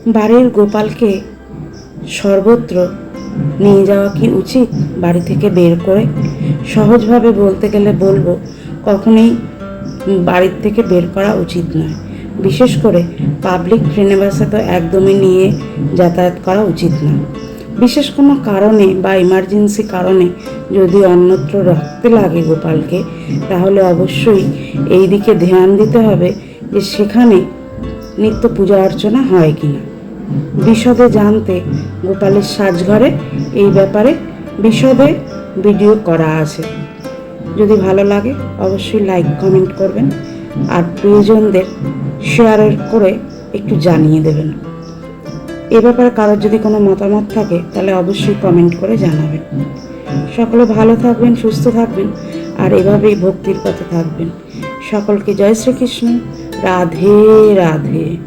বাড়ির গোপালকে সর্বত্র নিয়ে যাওয়া কি উচিত? বাড়ি থেকে বের করে সহজভাবে বলতে গেলে বলবো, কখনোই বাড়ির থেকে বের করা উচিত নয়। বিশেষ করে পাবলিক ট্রেনে বাসে তো একদমই নিয়ে যাতায়াত করা উচিত না। বিশেষ কোনো কারণে বা ইমার্জেন্সি কারণে যদি অন্যত্র রাখতে লাগে গোপালকে, তাহলে অবশ্যই এই দিকে ধ্যান দিতে হবে যে সেখানে নিত্য পূজা অর্চনা হয় কিনা। বিশদে জানতে গোপালের সাজঘরে এই ব্যাপারে বিশদে ভিডিও করা আছে। যদি ভালো লাগে অবশ্যই লাইক কমেন্ট করবেন, আর প্রিয়জনদের শেয়ার করে একটু জানিয়ে দেবেন। এ ব্যাপারে কারোর যদি কোনো মতামত থাকে তাহলে অবশ্যই কমেন্ট করে জানাবেন। সকলে ভালো থাকবেন, সুস্থ থাকবেন, আর এভাবেই ভক্তির পথে থাকবেন। সকলকে জয় শ্রীকৃষ্ণ। রাধে রাধে।